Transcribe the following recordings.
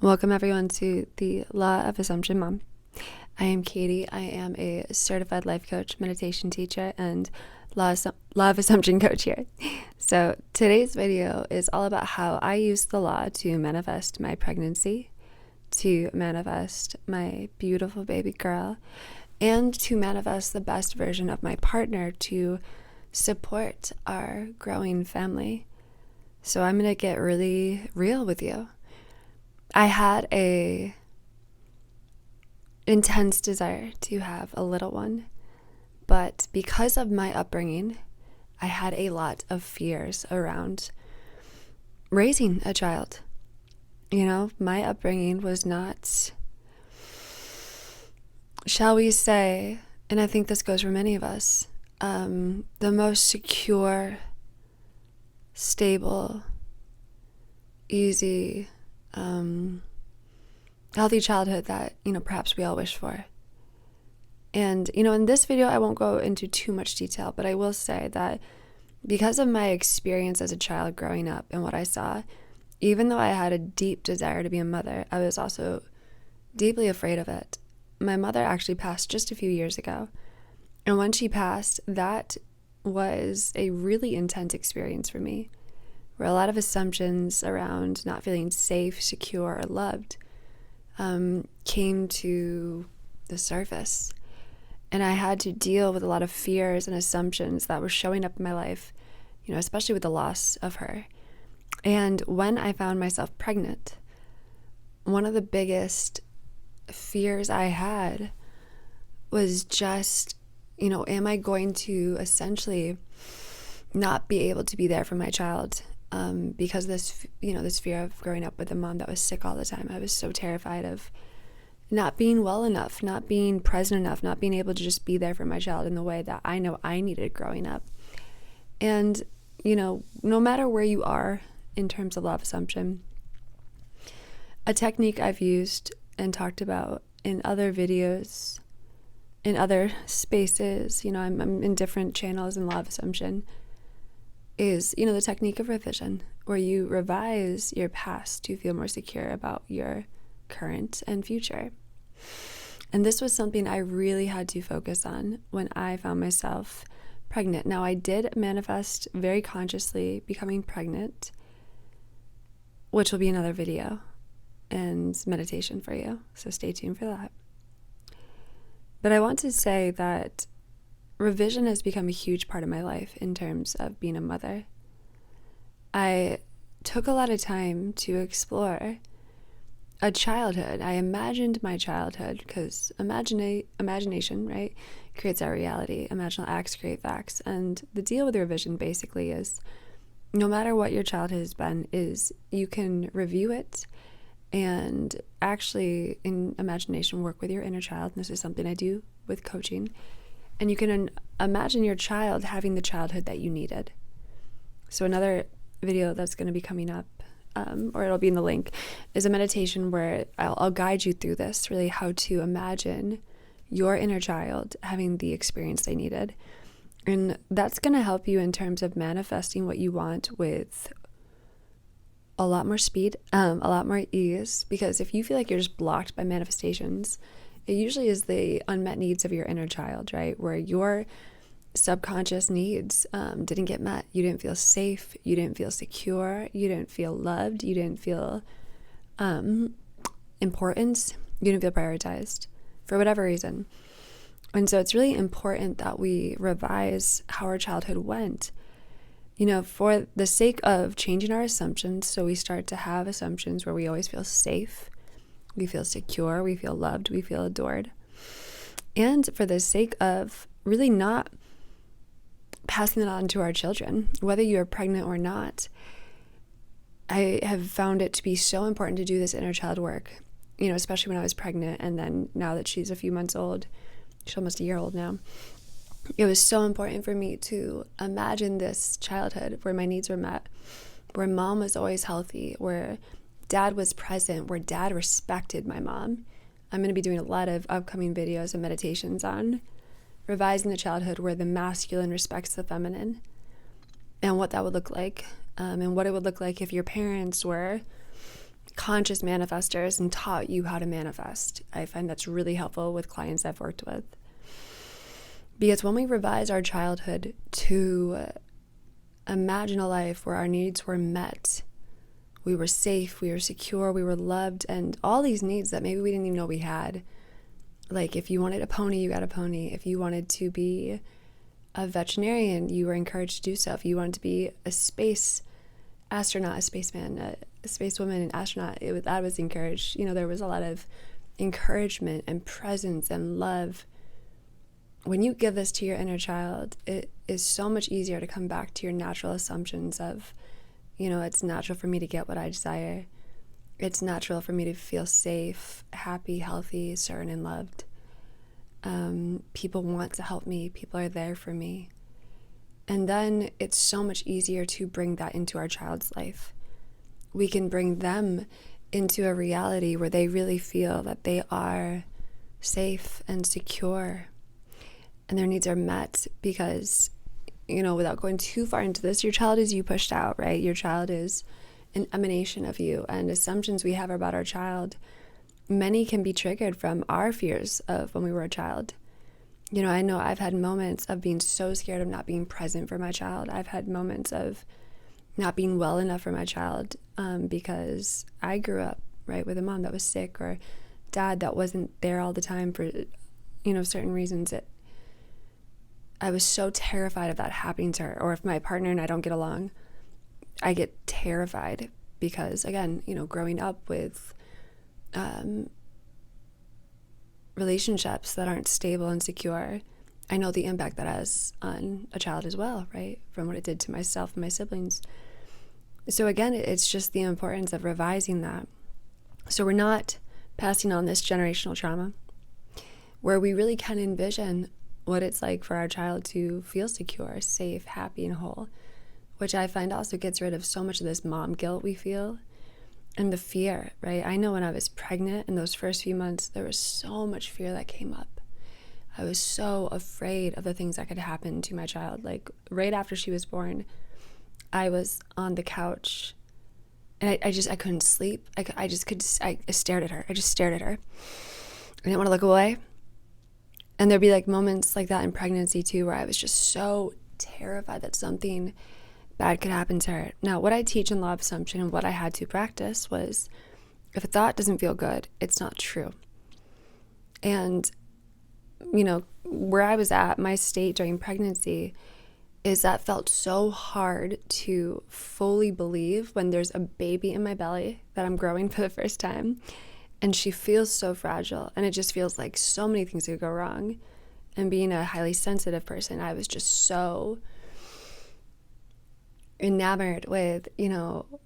Welcome everyone to the Law of Assumption Mom. I am Katie. I am a certified life coach, meditation teacher, and Law of Assumption coach here. So today's video is all about how I use the law to manifest my pregnancy, to manifest my beautiful baby girl, and to manifest the best version of my partner to support our growing family. So I'm going to get really real with you. I had a intense desire to have a little one, but because of my upbringing, I had a lot of fears around raising a child. You know, my upbringing was not, shall we say, and I think this goes for many of us, the most secure, stable, easy, healthy childhood that, perhaps we all wish for. And, in this video, I won't go into too much detail, but I will say that because of my experience as a child growing up and what I saw, even though I had a deep desire to be a mother, I was also deeply afraid of it. My mother actually passed just a few years ago. And when she passed, that was a really intense experience for me, where a lot of assumptions around not feeling safe, secure, or loved came to the surface. And I had to deal with a lot of fears and assumptions that were showing up in my life, especially with the loss of her. And when I found myself pregnant, one of the biggest fears I had was just, am I going to essentially not be able to be there for my child? Because this fear of growing up with a mom that was sick all the time. I was so terrified of not being well enough, not being present enough, not being able to just be there for my child in the way that I know I needed growing up. And, no matter where you are in terms of law of assumption, a technique I've used and talked about in other videos, in other spaces, I'm in different channels in law of assumption, is, the technique of revision, where you revise your past to feel more secure about your current and future. And this was something I really had to focus on when I found myself pregnant. Now, I did manifest very consciously becoming pregnant, which will be another video and meditation for you, so stay tuned for that. But I want to say that revision has become a huge part of my life in terms of being a mother. I took a lot of time to explore a childhood. I imagined my childhood because imagination, right, creates our reality. Imaginal acts create facts. And the deal with revision basically is no matter what your childhood has been, is you can review it and actually in imagination work with your inner child. And this is something I do with coaching. And you can imagine your child having the childhood that you needed. So another video that's going to be coming up, or it'll be in the link, is a meditation where I'll guide you through this, really how to imagine your inner child having the experience they needed. And that's going to help you in terms of manifesting what you want with a lot more speed, a lot more ease, because if you feel like you're just blocked by manifestations, it usually is the unmet needs of your inner child, right? Where your subconscious needs didn't get met. You didn't feel safe. You didn't feel secure. You didn't feel loved. You didn't feel importance. You didn't feel prioritized for whatever reason. And so it's really important that we revise how our childhood went, for the sake of changing our assumptions. So we start to have assumptions where we always feel safe. We feel secure, we feel loved, we feel adored. And for the sake of really not passing that on to our children, whether you're pregnant or not, I have found it to be so important to do this inner child work, especially when I was pregnant. And then now that she's a few months old, she's almost a year old now, it was so important for me to imagine this childhood where my needs were met, where mom was always healthy, where dad was present, where dad respected my mom. I'm going to be doing a lot of upcoming videos and meditations on revising the childhood where the masculine respects the feminine and what that would look like, and what it would look like if your parents were conscious manifestors and taught you how to manifest. I find that's really helpful with clients I've worked with. Because when we revise our childhood to imagine a life where our needs were met, we were safe, we were secure, we were loved, and all these needs that maybe we didn't even know we had. Like if you wanted a pony, you got a pony. If you wanted to be a veterinarian, you were encouraged to do so. If you wanted to be a space astronaut, a spaceman, a spacewoman, an astronaut, that was encouraged. There was a lot of encouragement and presence and love. When you give this to your inner child, it is so much easier to come back to your natural assumptions of, it's natural for me to get what I desire. It's natural for me to feel safe, happy, healthy, certain, and loved. People want to help me. People are there for me. And then it's so much easier to bring that into our child's life. We can bring them into a reality where they really feel that they are safe and secure and their needs are met because, without going too far into this, your child is you pushed out, right? Your child is an emanation of you, and assumptions we have about our child, many can be triggered from our fears of when we were a child. I know I've had moments of being so scared of not being present for my child. I've had moments of not being well enough for my child because I grew up, right, with a mom that was sick or dad that wasn't there all the time for, certain reasons. I was so terrified of that happening to her. Or if my partner and I don't get along, I get terrified because, again, growing up with relationships that aren't stable and secure, I know the impact that has on a child as well, right? From what it did to myself and my siblings. So again, it's just the importance of revising that. So we're not passing on this generational trauma, where we really can envision what it's like for our child to feel secure, safe, happy, and whole, which I find also gets rid of so much of this mom guilt we feel and the fear, right? I know when I was pregnant in those first few months, there was so much fear that came up. I was so afraid of the things that could happen to my child. Like right after she was born, I was on the couch and I couldn't sleep. I stared at her. I just stared at her. I didn't want to look away. And there'd be like moments like that in pregnancy too, where I was just so terrified that something bad could happen to her. Now, what I teach in Law of Assumption and what I had to practice was, if a thought doesn't feel good, it's not true. And, where I was at, my state during pregnancy, is that felt so hard to fully believe when there's a baby in my belly that I'm growing for the first time. And she feels so fragile, and it just feels like so many things could go wrong. And being a highly sensitive person, I was just so enamored with,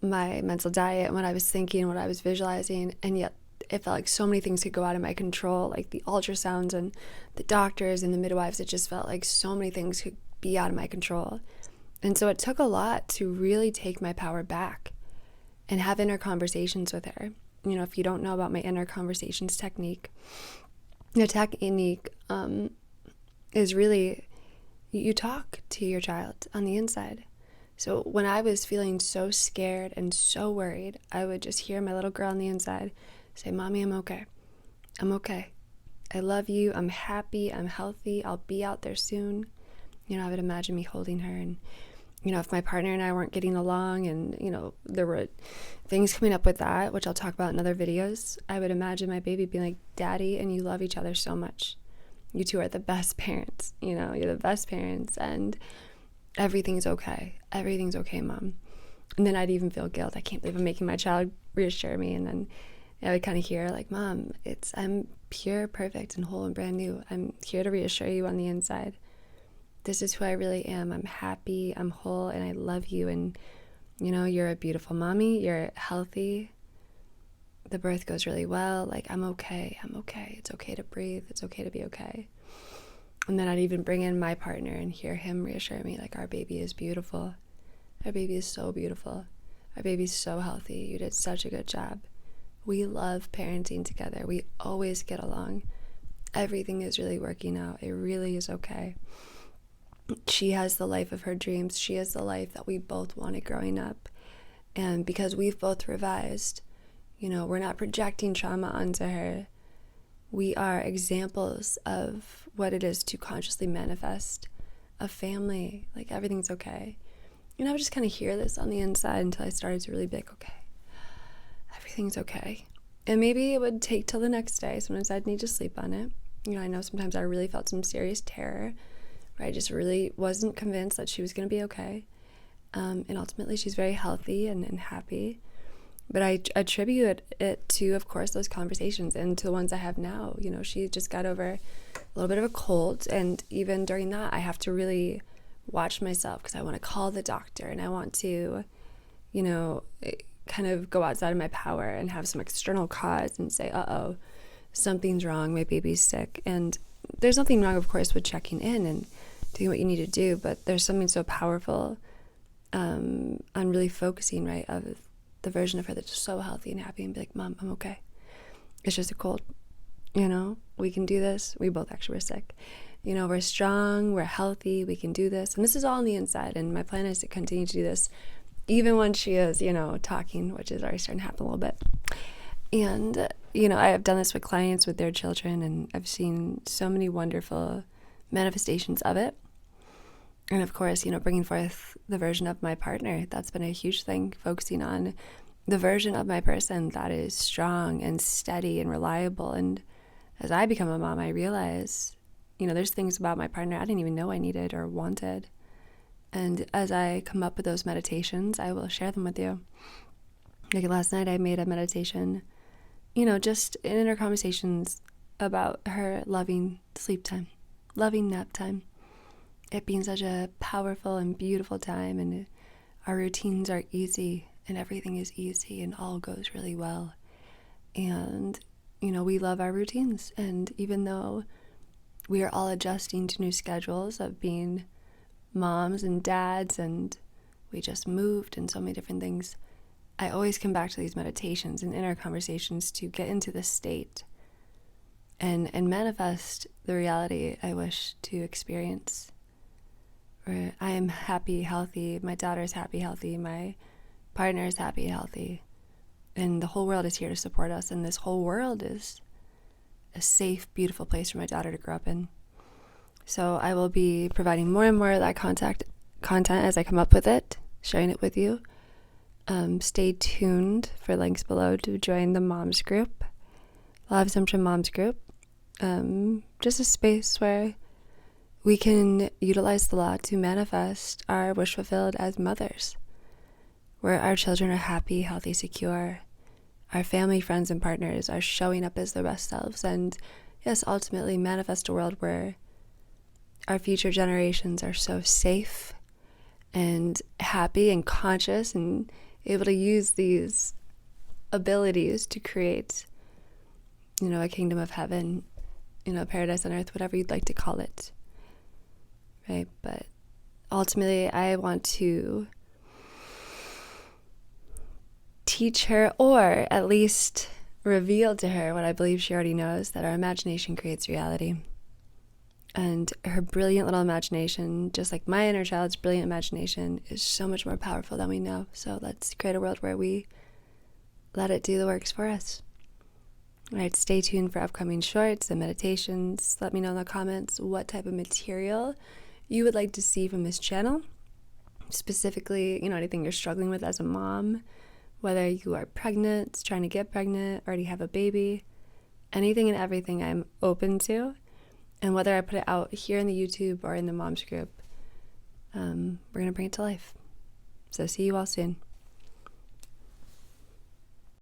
my mental diet and what I was thinking, what I was visualizing, and yet it felt like so many things could go out of my control, like the ultrasounds and the doctors and the midwives. It just felt like so many things could be out of my control. And so it took a lot to really take my power back and have inner conversations with her. If you don't know about my inner conversations technique, the technique is really, you talk to your child on the inside. So when I was feeling so scared and so worried, I would just hear my little girl on the inside say, "Mommy, I'm okay. I'm okay. I love you. I'm happy. I'm healthy. I'll be out there soon." I would imagine me holding her. And, if my partner and I weren't getting along and, there were things coming up with that, which I'll talk about in other videos, I would imagine my baby being like, "Daddy and you love each other so much. You two are the best parents. You're the best parents. And everything's okay. Everything's okay, Mom." And then I'd even feel guilt. I can't believe I'm making my child reassure me. And then I would kind of hear like, "Mom, I'm pure, perfect, and whole and brand new. I'm here to reassure you on the inside. This is who I really am. I'm happy, I'm whole, and I love you. And, you're a beautiful mommy. You're healthy. The birth goes really well. Like, I'm okay. I'm okay. It's okay to breathe. It's okay to be okay." And then I'd even bring in my partner and hear him reassure me, like, "Our baby is beautiful. Our baby is so beautiful. Our baby's so healthy. You did such a good job. We love parenting together. We always get along. Everything is really working out. It really is okay. She has the life of her dreams. She has the life that we both wanted growing up. And because we've both revised, We're not projecting trauma onto her. We are examples of what it is to consciously manifest a family. Like, everything's okay. I would just kind of hear this on the inside until I started to really be like, okay, everything's okay. And maybe it would take till the next day. Sometimes I'd need to sleep on it. I know sometimes I really felt some serious terror, where I just really wasn't convinced that she was going to be okay. And ultimately, she's very healthy and happy. But I attribute it to, of course, those conversations and to the ones I have now. She just got over a little bit of a cold. And even during that, I have to really watch myself, because I want to call the doctor and I want to, kind of go outside of my power and have some external cause and say, uh-oh, something's wrong, my baby's sick. And there's nothing wrong, of course, with checking in and doing what you need to do, but there's something so powerful on really focusing, right, of the version of her that's so healthy and happy and be like, Mom, I'm okay. It's just a cold. We can do this. We both actually were sick. We're strong, we're healthy, we can do this. And this is all on the inside. And my plan is to continue to do this even when she is, talking, which is already starting to happen a little bit. And, I have done this with clients with their children, and I've seen so many wonderful manifestations of it. And of course, bringing forth the version of my partner, that's been a huge thing, focusing on the version of my person that is strong and steady and reliable. And as I become a mom, I realize, there's things about my partner I didn't even know I needed or wanted. And as I come up with those meditations, I will share them with you. Like last night, I made a meditation, just in Inner Conversations about her loving sleep time, loving nap time. It being such a powerful and beautiful time, and our routines are easy, and everything is easy, and all goes really well. And, we love our routines. And even though we are all adjusting to new schedules of being moms and dads, and we just moved and so many different things, I always come back to these meditations and Inner Conversations to get into this state and manifest the reality I wish to experience. Where I am happy, healthy, my daughter is happy, healthy, my partner is happy, healthy, and the whole world is here to support us, and this whole world is a safe, beautiful place for my daughter to grow up in. So I will be providing more and more of that content as I come up with it, sharing it with you. Stay tuned for links below to join the moms group, Lawofassumption moms group. Just a space where we can utilize the law to manifest our wish fulfilled as mothers, where our children are happy, healthy, secure. Our family, friends, and partners are showing up as their best selves, and yes, ultimately manifest a world where our future generations are so safe and happy and conscious and able to use these abilities to create, a kingdom of heaven, paradise on earth, whatever you'd like to call it. Right? But ultimately, I want to teach her, or at least reveal to her what I believe she already knows, that our imagination creates reality. And her brilliant little imagination, just like my inner child's brilliant imagination, is so much more powerful than we know. So let's create a world where we let it do the works for us. All right, stay tuned for upcoming shorts and meditations. Let me know in the comments what type of material you would like to see from this channel. Specifically, anything you're struggling with as a mom, whether you are pregnant, trying to get pregnant, already have a baby, anything and everything I'm open to. And whether I put it out here in the YouTube or in the moms group, we're going to bring it to life. So see you all soon.